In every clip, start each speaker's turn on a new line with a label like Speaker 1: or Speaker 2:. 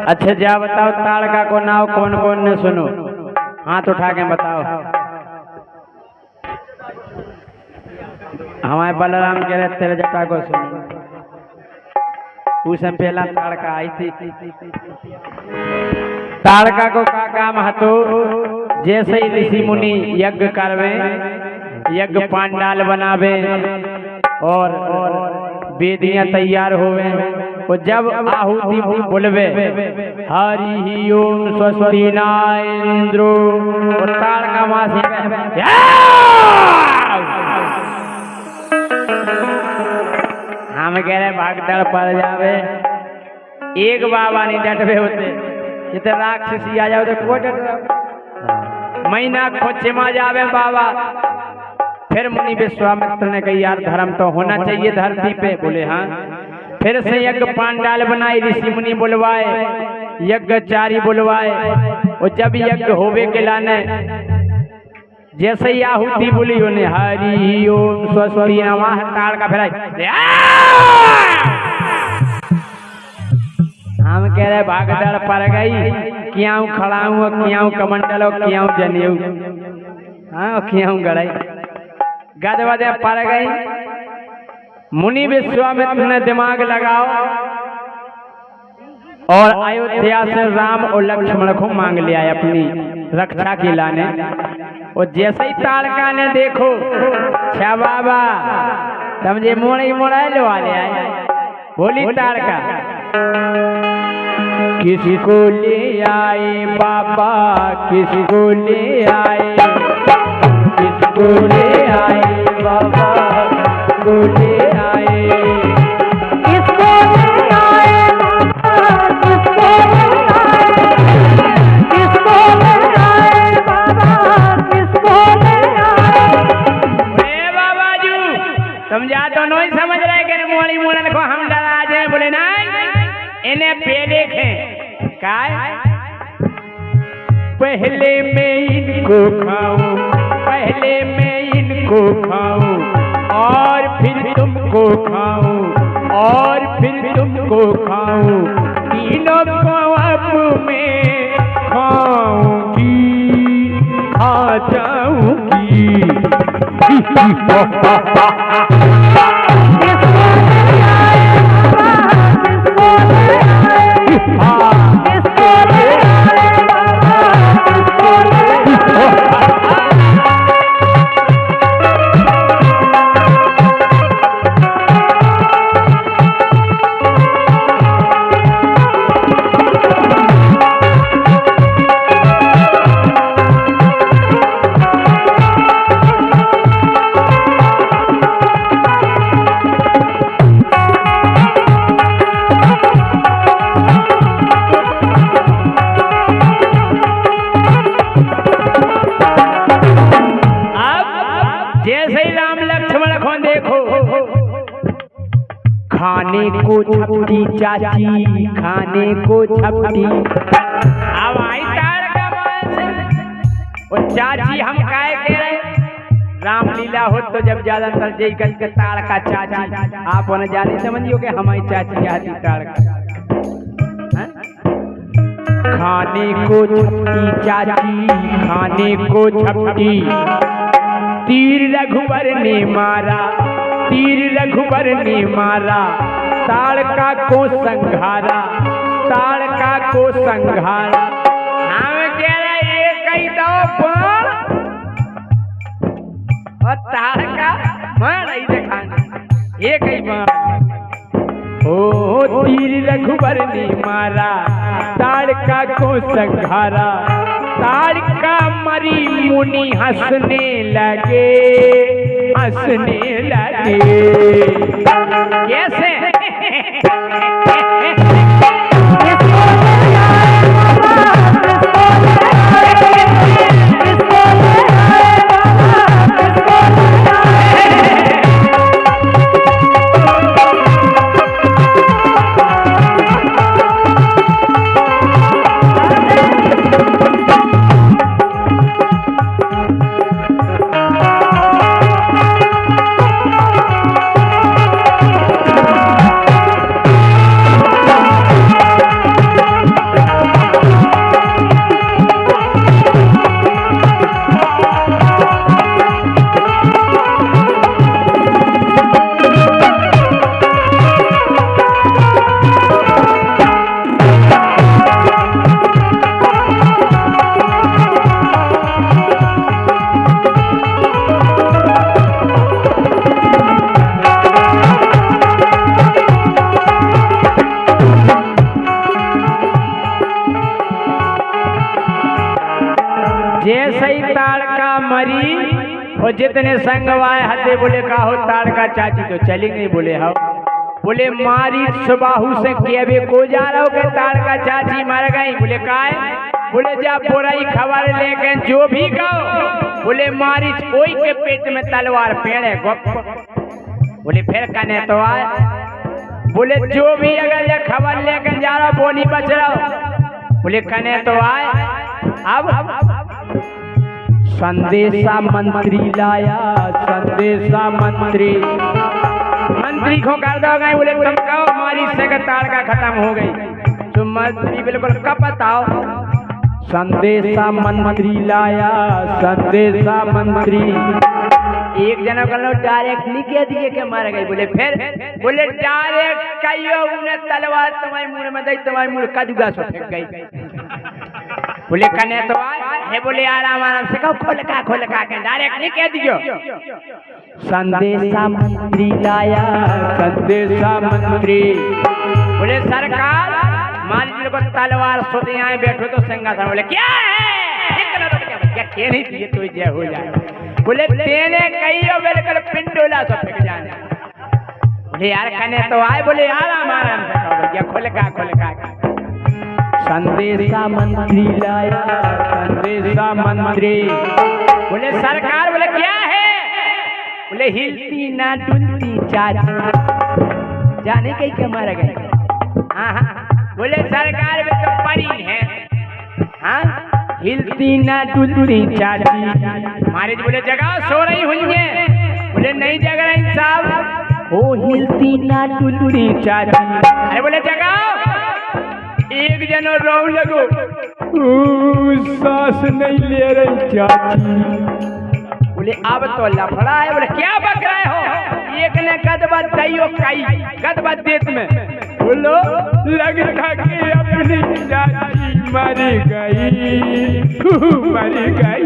Speaker 1: अच्छा जा बताओ ताड़का को नाव कौन कौन ने सुनो, हाथ उठा के बताओ। हमारे बलराम कह रहे तेरे जटा को सुनो, उसमें पहला ताड़का आई थी। ताड़का को का काम हतो, जैसे ही ऋषि मुनि यज्ञ करवे, यज्ञ पांडाल बनावे और वेदियां तैयार होवे, और जब आहुति बोलवे हरि ओम स्वस्ति न इंद्रो, और ताड़का मासी हम कह रहे भागदड़ पड़ जावे। एक बाबा नहीं डटवे होते, जितने राक्षसी आ जाओ तो को डट महीना खोचे में जावे बाबा। फिर मुनि विश्वामित्र ने कही यार धर्म तो होना चाहिए धरती पे, बोले हाँ। फिर से यज्ञ पांडाल बनाई, ऋषि मुनि बुलवाए, यज्ञचारी बुलवाए, और जब यज्ञ होवे के लाने जैसे ही आहुति बोली उन्हें हरि ओम स्वस्ति नमः, ताड़का फिराई। हम कह रहे भागदड़ पड़ गई, क्यों खड़ा हूँ, क्यों कमंडल हो, क्यों जनेऊ, हाँ क्यों गड़ाई, गदवदे पड़ गई। मुनि विश्वामित्र ने दिमाग लगाओ और अयोध्या से राम और लक्ष्मण को मांग लिया अपनी रक्षा के लाने। और जैसे ही ताड़का ने देखो छा बाबा समझे मोड़े मोड़ा लो वाले आए, बोली ताड़का किसको ले आए बाबा, किसको ले आए, किसको ले आए बाबा, किसको ले आए, किसको ले आए बाबा, किसको ले आए, किसको ले आए बाबा, किसको ले आए। अरे बाबा जी समझा तो नहीं समझ रहे कि मोड़ी मोड़न को हम डरा जाए, बोले नहीं इन्हें पे देखें काय, पहले मैं इनको खाऊं, पहले मैं इनको खाऊं, और फिर तुमको खाऊं, और फिर तुमको खाऊं, तीनों को अब मैं खाऊंगी, आ जाऊंगी। खाने को छपटी चाची, खाने को छपटी, अब आई ताड़का और चाची हम काय कह रहे, रामलीला हो तो जब ज्यादातर जय के ताड़का चाची, आप उन्हें जाने समझियो कि हमारी चाची आती ताड़का। खाने को छपटी चाची, खाने को छपटी, तीर रघुवर ने मारा, तीर रघुवर ने मारा, ताड़का को संघारा, ताड़का को संघारा। हम कह रहे एक ही दो बाण और ताड़का मार रही दिखाने, एक ही बाण। ओ तीर रघुवर ने मारा, ताड़का को संघारा, ताड़का मरी मुनि हंसने लगे, हंसने लगे। कैसे मरी और जितने संगवाए हते बोले का हो ताड़का चाची तो चली गई। बोले हाँ। बोले मारी सुबाहू से केबे को जा रहा हो के ताड़का चाची मर गई। बोले काय? बोले जा बोराई खबर लेके जो भी कहो। बोले मारी कोई के पेट में तलवार पेड़े गप। बोले फिर कने तो आए। बोले जो भी अगर ये खबर लेकर जा रहा वो नहीं बच रहा। बोले कने तो आए। अब संदेशा मंत्री लाया, संदेशा मंत्री को कर दो गए। बोले तुम कहो हमारी से ताड़का खत्म हो गई। तो मंत्री बिल्कुल कब बताओ। संदेशा मंत्री लाया, संदेशा मंत्री एक जना कल डायरेक्ट नहीं कह दिए कि मर गई। बोले फिर? बोले डायरेक्ट कहियो उन्हें तलवार तुम्हारे मुंह में दी, तुम्हारे मुंह कदूगा सो फेंक गई। बोले कने तो आए। बोले आराम आराम से कहो खोल का के डायरेक्ट नहीं कह दियो। संदेशा मंत्री लाया, संदेशा मंत्री। बोले सरकार मान लीजिए को तलवार सोते यहाँ बैठो तो सिंहासन। बोले क्या है? क्या नहीं दिए तो जय हो जाए। बोले तेने कहियो बिल्कुल पिंडोला सब फेंक जाने। बोले यार कने तो आए। बोले आराम आराम से कहो क्या खोल का। संदेशा मंत्री लाया, संदेशा मंत्री। बोले सरकार। बोले क्या है? बोले हिलती ना डुलती चाची जाने कहीं के मर गए। हाँ। बोले सरकार में तो परी है। हाँ हिलती ना डुलती चाची हमारे। बोले जगह सो रही हुई है। बोले नहीं जग रही साहब। ओ हिलती ना डुलती चाची। अरे बोले जगह। एक जनो रो लगो सांस नहीं ले रही चाची। बोले अब तो लफड़ा है। बोले क्या बक रहे हो? एक ने गदबा दैयो कई गदबा देत में। बोलो लगता कि अपनी चाची मर गई, मर गई।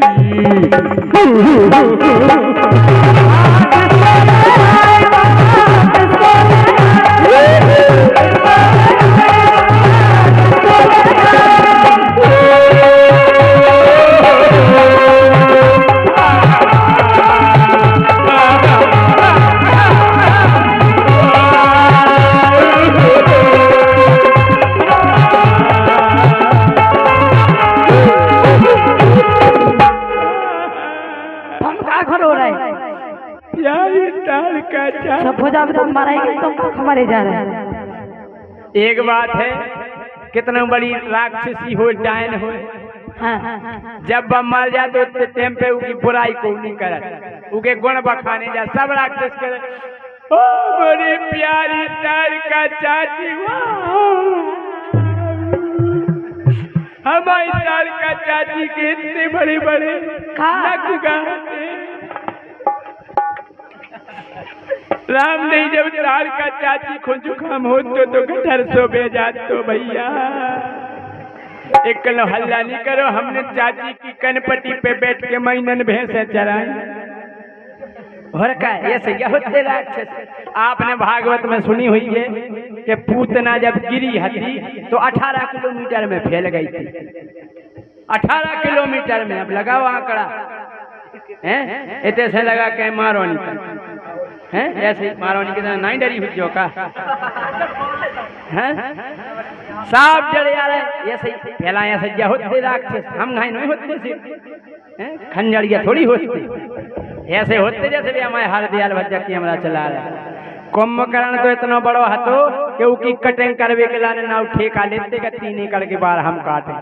Speaker 2: मरे जा रहे हैं।
Speaker 1: एक बात है कितना बड़ी राक्षसी हो डायन हो। जब वह मर जा तो टाइम पे उसकी बुराई को नहीं करत, उके गुण बखाने जा सब राक्षस करे। ओ बड़ी प्यारी ताड़का चाची, हमारी ताड़का चाची के इतने बड़े बड़े नख गाते। राम नहीं जब ताड़का चाची को जुकाम हो तो गटर सो भेजा तो भैया एक कलो हल्ला नहीं करो। हमने चाची की कनपटी पे बैठ के महीनन भैंसे चराई। और का ऐसे क्या होते राक्षस। आपने भागवत में सुनी हुई है कि पूतना जब गिरी हती तो 18 किलोमीटर में फैल गई थी। 18 किलोमीटर में। अब लगाओ आंकड़ा हैं, इतने से लगा के मारो नहीं हैं, ऐसे मारो नहीं कितना नहीं डरी हुई का हैं साफ जड़े आ रहे। ऐसे पहला ऐसे क्या होते राक्षस, हम घाई नहीं होते हैं, खंजड़िया थोड़ी होती ऐसे होते जैसे भी हमारे हर दयाल भज्जा की हमारा चला रहा है। कुंभकर्ण तो इतना बड़ो हतो कि उसकी कटिंग करवे के लाने ना ठेका लेते का 3 एकड़ के बार हम काटे।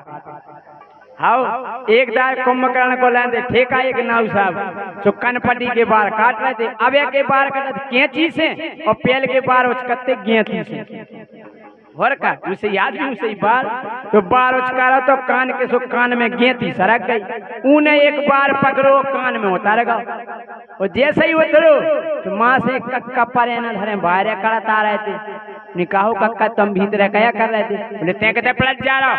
Speaker 1: हाँ एक दार कुंभकर्ण को लाते ठेका एक नाव साहब जो कनपटी के बार काट रहे थे। अब एक के बार कटते कैंची से और पेल के बार उचकते गेंती से। और का उसे याद भी उसे बार तो बार उचकारा तो कान के सो कान में गेंती सरक गई। उन्हें एक बार पकड़ो कान में उतार गो और जैसे ही उतरो तो माँ से कक्का पर धरे बाहर करता रहे थे। निकाहो कक्का तुम भीतर क्या कर रहे थे? बोले ते कहते पलट जा रहा।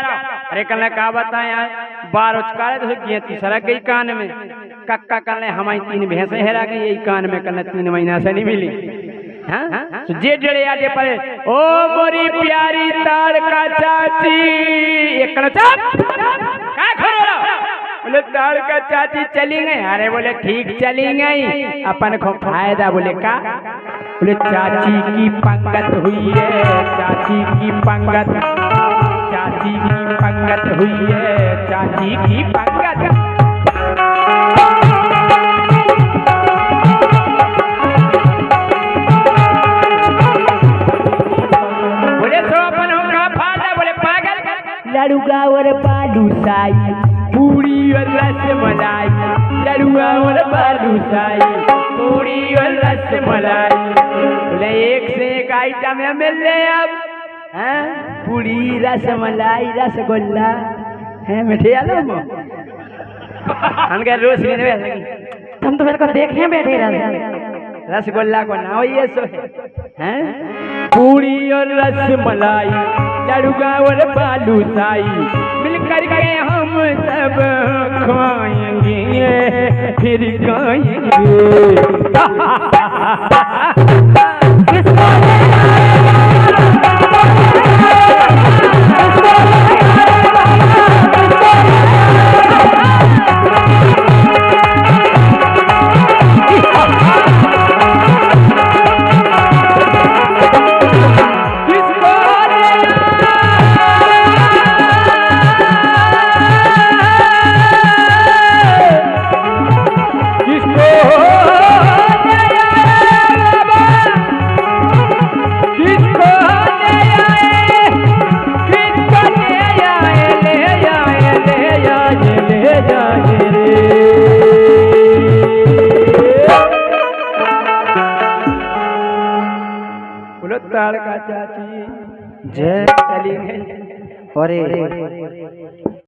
Speaker 1: अरे कल कहा बताए बार उचकारे तो गेंती सरक गई कान में। कक्का कल हमारी 3 भैंसे हेरा गई यही कान में। कल 3 महीना से नहीं मिली। हाँ तो जे जड़े आगे पड़े ओ मोरी प्यारी ताड़का चाची एक बोले ताड़का चाची चली गई। अरे बोले ठीक चली गई, अपन को फायदा। बोले का? बोले चाची की पंगत हुई है, चाची की पंगत, चाची की पंगत हुई है, चाची की पंगत। बोले सो अपन का फायदा। बोले पागल। लड़ुआ और बालूशाही, पूरी और रसमलाई, लड़ुआ और बालूशाही, पूरी और रसमलाई। बोले एक से एक आइटम है मिल रहे अब। हैं? पूरी, रसमलाई, रसगुल्ला है, मिठे आलम। हम क्या रोज
Speaker 2: तुम तो मेरे को देखे बैठे रहते।
Speaker 1: रसगुल्ला को ना हो ये सो हैं? पूरी और रसमलाई, लड़ुआ और बालूशाही, मिलकर के हम सब खाएंगे फिर खाएंगे। ताड़का चाची जय चली गई। अरे